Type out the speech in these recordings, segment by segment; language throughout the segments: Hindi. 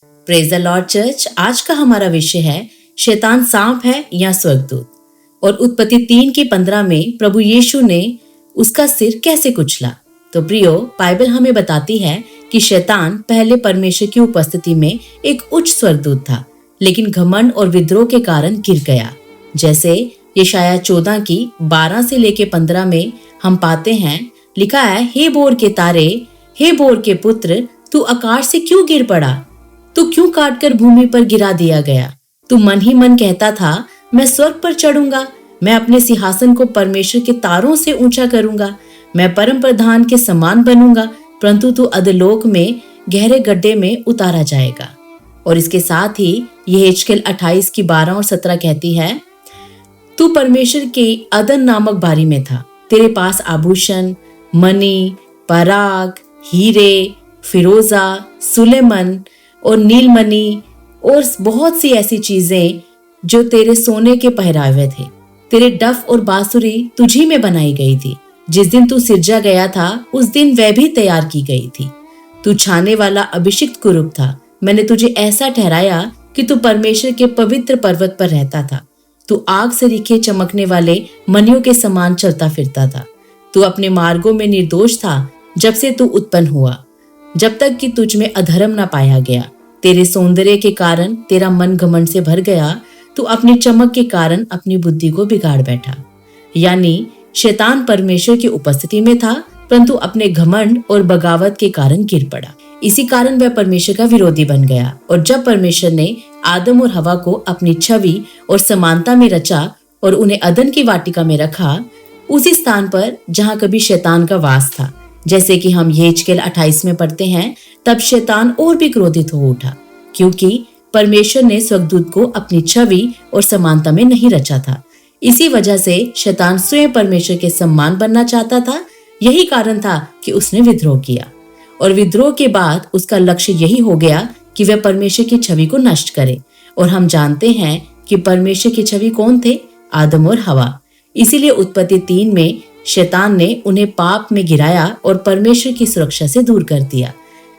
Praise the Lord church. आज का हमारा विषय है शैतान सांप है या स्वर्गदूत। और उत्पत्ति 3:15 में प्रभु यीशु ने उसका सिर कैसे कुचला। तो प्रियो, बाइबल हमें बताती है कि शैतान पहले परमेश्वर की उपस्थिति में एक उच्च स्वर्गदूत था, लेकिन घमंड और विद्रोह के कारण गिर गया। जैसे यशाया 14:12 से लेके 15 में हम पाते हैं, लिखा है, हे बोर के तारे, हे बोर के पुत्र, तू आकाश से क्यों गिर पड़ा? तू क्यों काटकर भूमि पर गिरा दिया गया? तू मन ही मन कहता था, मैं स्वर्ग पर चढ़ूंगा, मैं अपने सिंहासन को परमेश्वर के तारों से ऊंचा करूंगा, मैं परम प्रधान के समान बनूंगा, परंतु तू अधोलोक में गहरे गड्ढे में उतारा जाएगा। और इसके साथ ही यह यहेजकेल 28:12 और 17 कहती है, तू परमेश्वर के अदन नामक बारी में था, तेरे पास आभूषण, मणि, पराग, हीरे, फिरोजा, सुलेमन और नीलमणि और बहुत सी ऐसी चीजें जो तेरे सोने के पहरावे थे। तेरे डफ और बांसुरी तुझी में बनाई गई थी। जिस दिन तू सिरजा गया था उस दिन वह भी तैयार की गई थी। तू छाने वाला अभिषिक्त कुरूब था। मैंने तुझे ऐसा ठहराया कि तू परमेश्वर के पवित्र पर्वत पर रहता था। तू आग से रिखे चमकने वाले मणियों के समान चलता फिरता था। तू अपने मार्गों में निर्दोष था जब से तू उत्पन्न हुआ, जब तक कि तुझ में अधर्म न पाया गया। तेरे सौंदर्य के कारण तेरा मन घमंड से भर गया। तू अपनी चमक के कारण अपनी बुद्धि को बिगाड़ बैठा। यानी शैतान परमेश्वर की उपस्थिति में था, परंतु अपने घमंड और बगावत के कारण गिर पड़ा। इसी कारण वह परमेश्वर का विरोधी बन गया। और जब परमेश्वर ने आदम और हवा को अपनी छवि और समानता में रचा और उन्हें अदन की वाटिका में रखा, उसी स्थान पर जहाँ कभी शैतान का वास था, जैसे कि हम यहेजकेल 28 में पढ़ते हैं, तब शैतान और भी क्रोधित हो उठा, क्योंकि परमेश्वर ने स्वर्गदूत को अपनी छवि और समानता में नहीं रचा था। इसी वजह से शैतान स्वयं परमेश्वर के समान बनना चाहता था। यही कारण था कि उसने विद्रोह किया। और विद्रोह के बाद उसका लक्ष्य यही हो गया कि वह परमेश्वर की छवि को नष्ट करे। और हम जानते हैं कि परमेश्वर की छवि कौन थे? आदम और हवा। इसीलिए उत्पत्ति 3 में शैतान ने उन्हें पाप में गिराया और परमेश्वर की सुरक्षा से दूर कर दिया,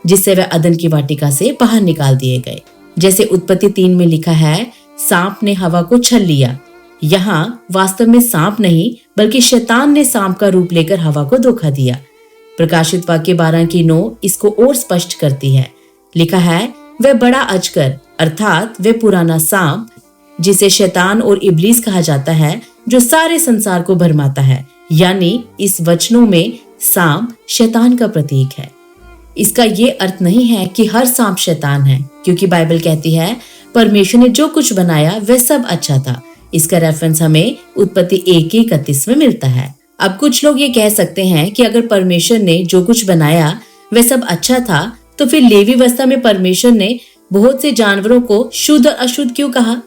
जिससे वह अदन की वाटिका से बाहर निकाल दिए गए। जैसे उत्पत्ति 3 में लिखा है, सांप ने हवा को छल लिया। यहाँ वास्तव में सांप नहीं, बल्कि शैतान ने सांप का रूप लेकर हवा को धोखा दिया। प्रकाशित वाक्य 12:9 इसको और स्पष्ट करती है। लिखा है, वह बड़ा अजगर अर्थात वह पुराना सांप, जिसे शैतान और इब्लीस कहा जाता है, जो सारे संसार को भरमाता है। यानी इस वचनों में सांप शैतान का प्रतीक है। इसका ये अर्थ नहीं है कि हर सांप शैतान है, क्योंकि बाइबल कहती है परमेश्वर ने जो कुछ बनाया वह सब अच्छा था। इसका रेफरेंस हमें उत्पत्ति 1:31 में मिलता है। अब कुछ लोग ये कह सकते हैं कि अगर परमेश्वर ने जो कुछ बनाया वह सब अच्छा था, तो फिर लेवी व्यवस्था में परमेश्वर ने बहुत से जानवरों को शुद्ध और अशुद्ध क्यों कहा?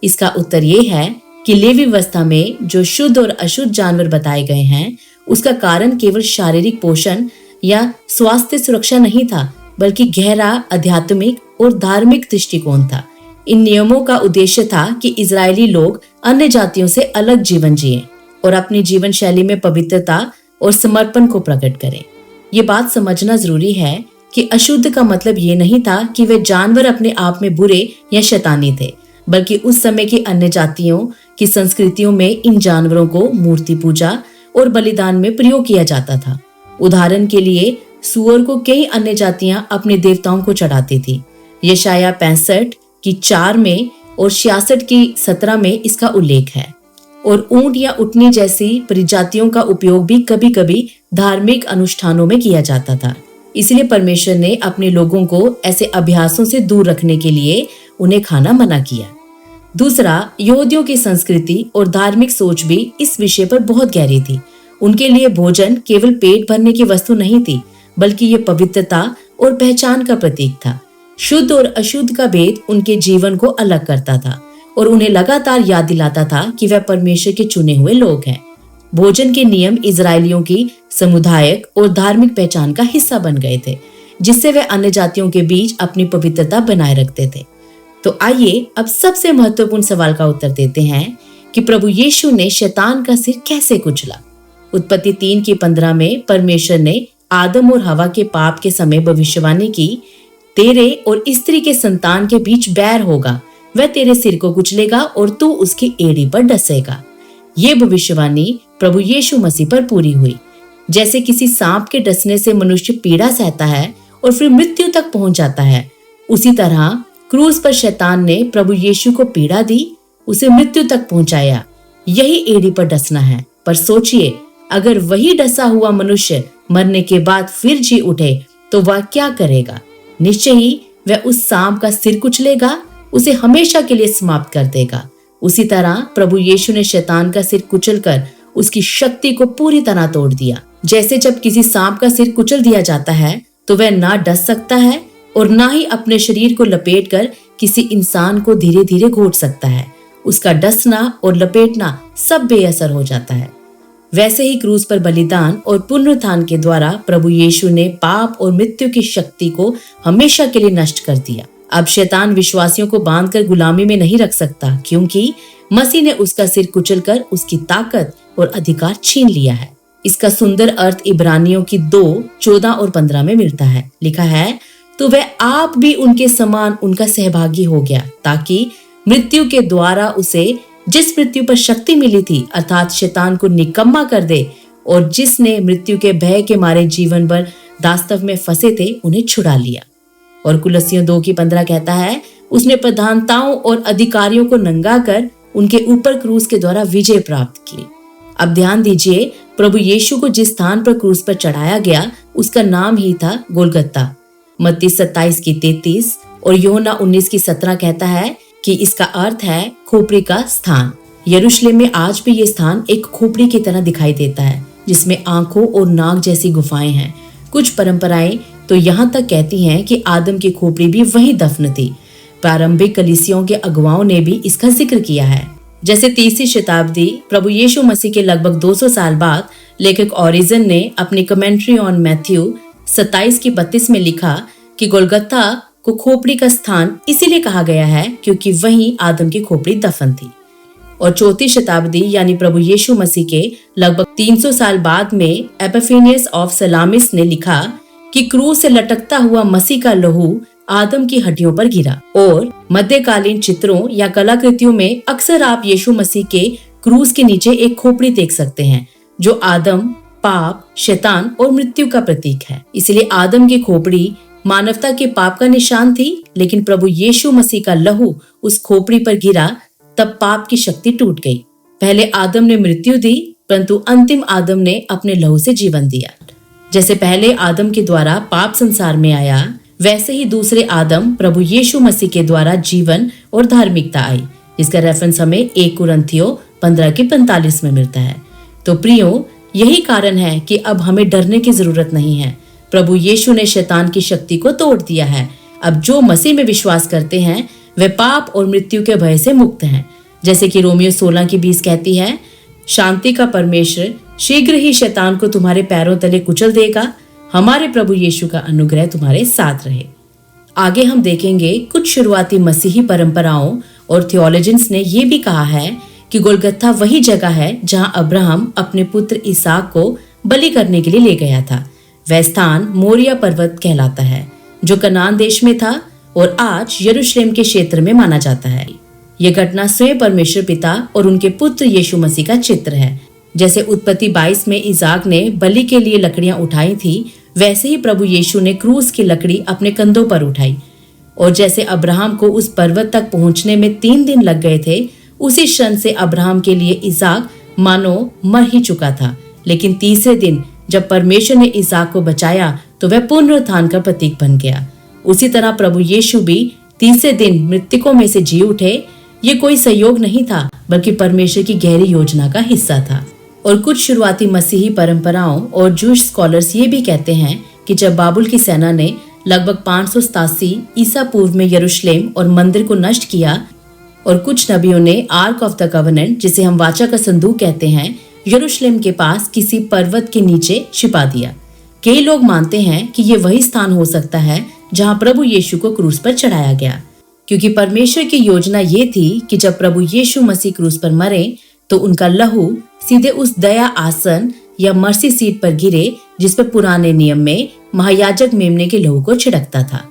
इसका उत्तर ये है कि लेवी व्यवस्था में जो शुद्ध और अशुद्ध जानवर बताए गए हैं, उसका कारण केवल शारीरिक पोषण या स्वास्थ्य सुरक्षा नहीं था, बल्कि गहरा आध्यात्मिक और धार्मिक दृष्टिकोण था। इन नियमों का उद्देश्य था कि इजरायली लोग अन्य जातियों से अलग जीवन जिएं और अपनी जीवन शैली में पवित्रता और समर्पण को प्रकट करें। ये बात समझना जरूरी है कि अशुद्ध का मतलब ये नहीं था कि वे जानवर अपने आप में बुरे या शैतानी थे, बल्कि उस समय की अन्य जातियों की संस्कृतियों में इन जानवरों को मूर्ति पूजा और बलिदान में प्रयोग किया जाता था। उदाहरण के लिए सूअर को कई अन्य जातियां अपने देवताओं को चढ़ाती थी। यशाया 65:4 में और 66:17 में इसका उल्लेख है। और ऊंट या उटनी जैसी प्रजातियों का उपयोग भी कभी कभी धार्मिक अनुष्ठानों में किया जाता था। इसलिए परमेश्वर ने अपने लोगों को ऐसे अभ्यासों से दूर रखने के लिए उन्हें खाना मना किया। दूसरा, यहूदियों की संस्कृति और धार्मिक सोच भी इस विषय पर बहुत गहरी थी। उनके लिए भोजन केवल पेट भरने की वस्तु नहीं थी, बल्कि ये पवित्रता और पहचान का प्रतीक था। शुद्ध और अशुद्ध का भेद उनके जीवन को अलग करता था और उन्हें लगातार याद दिलाता था कि वह परमेश्वर के चुने हुए लोग हैं। भोजन के नियम इजरायलियों की समुदायिक और धार्मिक पहचान का हिस्सा बन गए थे, जिससे वे अन्य जातियों के बीच अपनी पवित्रता बनाए रखते थे। तो आइए अब सबसे महत्वपूर्ण सवाल का उत्तर देते हैं कि प्रभु यीशु ने शैतान का सिर कैसे कुचला। उत्पत्ति 3:15 में परमेश्वर ने आदम और हवा के पाप के समय भविष्यवाणी की तेरे और स्त्री के संतान के बीच बैर होगा, वह तेरे सिर को कुचलेगा और तू उसकी एड़ी पर डसेगा। ये भविष्यवाणी प्रभु यीशु मसीह पर पूरी हुई। जैसे किसी सांप के डसने से मनुष्य पीड़ा सहता है और फिर मृत्यु तक पहुंच जाता है, उसी तरह क्रूस पर शैतान ने प्रभु यीशु को पीड़ा दी, उसे मृत्यु तक पहुंचाया। यही एड़ी पर डसना है। पर सोचिए, अगर वही डसा हुआ मनुष्य मरने के बाद फिर जी उठे तो वह क्या करेगा? निश्चय ही वह उस सांप का सिर कुचलेगा, उसे हमेशा के लिए समाप्त कर देगा। उसी तरह प्रभु यीशु ने शैतान का सिर कुचलकर उसकी शक्ति को पूरी तरह तोड़ दिया। जैसे जब किसी सांप का सिर कुचल दिया जाता है तो वह ना डस सकता है और ना ही अपने शरीर को लपेटकर किसी इंसान को धीरे धीरे घोट सकता है। उसका डसना और लपेटना सब बेअसर हो जाता है। वैसे ही क्रूस पर बलिदान और पुनरुत्थान के द्वारा प्रभु यीशु ने पाप और मृत्यु की शक्ति को हमेशा के लिए नष्ट कर दिया। अब शैतान विश्वासियों को बांधकर गुलामी में नहीं रख सकता, क्योंकि मसीह ने उसका सिर कुचलकर उसकी ताकत और अधिकार छीन लिया है। इसका सुंदर अर्थ इब्रानियों की 2:14 और 15 में मिलता है। लिखा है, तो वह आप भी उनके समान उनका सहभागी हो गया, ताकि मृत्यु के द्वारा उसे जिस मृत्यु पर शक्ति मिली थी, अर्थात शैतान को निकम्मा कर दे, और जिसने मृत्यु के भय के मारे जीवन भर दास्तव में फंसे थे, उन्हें छुड़ा लिया। और कुलस्सियों 2:15 कहता है, उसने प्रधानताओं और अधिकारियों को नंगा कर उनके ऊपर क्रूस के द्वारा विजय प्राप्त की। अब ध्यान दीजिए, प्रभु यीशु को जिस स्थान पर क्रूस पर चढ़ाया गया उसका नाम ही था गोलगत्ता। मत्ती 27:33 और यूहन्ना 19:17 कहता है कि इसका अर्थ है खोपड़ी का स्थान। यरूशलेम में आज भी ये स्थान एक खोपड़ी की तरह दिखाई देता है, जिसमें आंखों और नाक जैसी गुफाएं हैं। कुछ परंपराएं तो यहाँ तक कहती हैं कि आदम की खोपड़ी भी वहीं दफन थी। प्रारंभिक कलीसियाओं के अगुवाओं ने भी इसका जिक्र किया है। जैसे 30वीं शताब्दी प्रभु यीशु मसीह के लगभग 200 साल बाद लेखक ओरिजन ने अपनी कमेंट्री ऑन मैथ्यू 27:32 में लिखा कि गोलगत्ता को खोपड़ी का स्थान इसीलिए कहा गया है क्योंकि वहीं आदम की खोपड़ी दफन थी। और 4वीं शताब्दी यानी प्रभु यीशु मसीह के लगभग 300 साल बाद में एपिफेनियस ऑफ सलामिस ने लिखा कि क्रूस से लटकता हुआ मसीह का लहू आदम की हड्डियों पर गिरा। और मध्यकालीन चित्रों या कलाकृतियों में अक्सर आप यीशु मसीह के क्रूस के नीचे एक खोपड़ी देख सकते हैं, जो आदम, पाप, शैतान और मृत्यु का प्रतीक है। इसलिए आदम की खोपड़ी मानवता के पाप का निशान थी, लेकिन प्रभु यीशु मसीह का लहू उस खोपड़ी पर गिरा, तब पाप की शक्ति टूट गई। पहले आदम ने मृत्यु दी, परंतु अंतिम आदम ने अपने लहू से जीवन दिया। जैसे पहले आदम के द्वारा पाप संसार में आया, वैसे ही दूसरे आदम प्रभु यीशु मसीह के द्वारा जीवन और धार्मिकता आई, जिसका रेफरेंस हमें 1 कुरिन्थियों 15:45 में मिलता है। तो प्रियो, यही कारण है कि अब हमें डरने की जरूरत नहीं है। प्रभु यीशु ने शैतान की शक्ति को तोड़ दिया है। अब जो मसीह में विश्वास करते हैं वे पाप और मृत्यु के भय से मुक्त हैं। जैसे कि रोमियो 16:20 कहती है, शांति का परमेश्वर शीघ्र ही शैतान को तुम्हारे पैरों तले कुचल देगा। हमारे प्रभु यीशु का अनुग्रह तुम्हारे साथ रहे। आगे हम देखेंगे कुछ शुरुआती मसीही परंपराओं और थियोलॉजियंस ने यह भी कहा है कि गोलगत्था वही जगह है जहां अब्राहम अपने पुत्र इसहाक को बलि करने के लिए ले गया था। वह स्थान मोरिया पर्वत कहलाता है, जो कनान देश में था और आज यरूशलेम के क्षेत्र में माना जाता है। यह घटना स्वयं परमेश्वर पिता और उनके पुत्र यीशु मसीह का चित्र है। जैसे उत्पत्ति 22 में इसहाक ने बलि के लिए लकड़ियां उठाई थी, वैसे ही प्रभु यीशु ने क्रूस की लकड़ी अपने कंधों पर उठाई। और जैसे अब्राहम को उस पर्वत तक पहुंचने में 3 दिन लग गए थे, उसी क्षण से अब्राहम के लिए इसहाक मानो मर ही चुका था। लेकिन तीसरे दिन जब परमेश्वर ने इसहाक को बचाया तो वह पुनरुत्थान का प्रतीक बन गया। उसी तरह प्रभु यीशु भी तीसरे दिन मृतकों में से जी उठे। ये कोई संयोग नहीं था, बल्कि परमेश्वर की गहरी योजना का हिस्सा था। और कुछ शुरुआती मसीही परंपराओं और जूश स्कॉलर्स ये भी कहते हैं कि जब बाबुल की सेना ने लगभग 587 ईसा पूर्व में यरूशलेम और मंदिर को नष्ट किया और कुछ नबियों ने आर्क ऑफ द कवेनेंट, जिसे हम वाचा का संदूक कहते हैं, यरूशलेम के पास किसी पर्वत के नीचे छिपा दिया। कई लोग मानते हैं कि ये वही स्थान हो सकता है जहां प्रभु यीशु को क्रूस पर चढ़ाया गया, क्योंकि परमेश्वर की योजना ये थी कि जब प्रभु यीशु मसीह क्रूस पर मरे तो उनका लहू सीधे उस दया आसन या मर्सी सीट पर गिरे जिस पर पुराने नियम में महायाजक मेमने के लहू को छिड़कता था।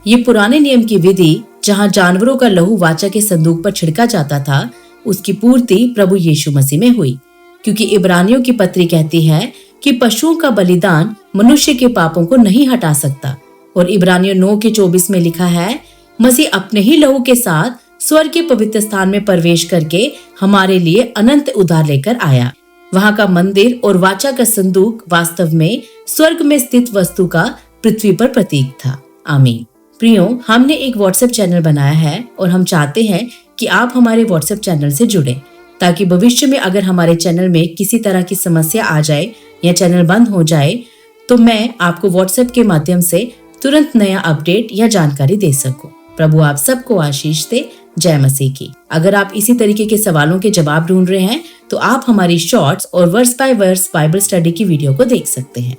ये पुराने नियम की विधि जहाँ जानवरों का लहू वाचा के संदूक पर छिड़का जाता था, उसकी पूर्ति प्रभु यीशु मसीह में हुई। क्योंकि इब्रानियों की पत्री कहती है कि पशुओं का बलिदान मनुष्य के पापों को नहीं हटा सकता। और इब्रानियों 9:24 में लिखा है, मसीह अपने ही लहू के साथ स्वर्ग के पवित्र स्थान में प्रवेश करके हमारे लिए अनंत उद्धार लेकर आया। वहां का मंदिर और वाचा का संदूक वास्तव में स्वर्ग में स्थित वस्तु का पृथ्वी पर प्रतीक था। आमीन। प्रियो, हमने एक व्हाट्सएप चैनल बनाया है और हम चाहते हैं कि आप हमारे व्हाट्सएप चैनल से जुड़ें, ताकि भविष्य में अगर हमारे चैनल में किसी तरह की समस्या आ जाए या चैनल बंद हो जाए तो मैं आपको व्हाट्सएप के माध्यम से तुरंत नया अपडेट या जानकारी दे सकूं। प्रभु आप सबको आशीष दे। जय मसीह की। अगर आप इसी तरीके के सवालों के जवाब ढूंढ रहे हैं तो आप हमारी शॉर्ट्स और verse by verse Bible study की वीडियो को देख सकते हैं।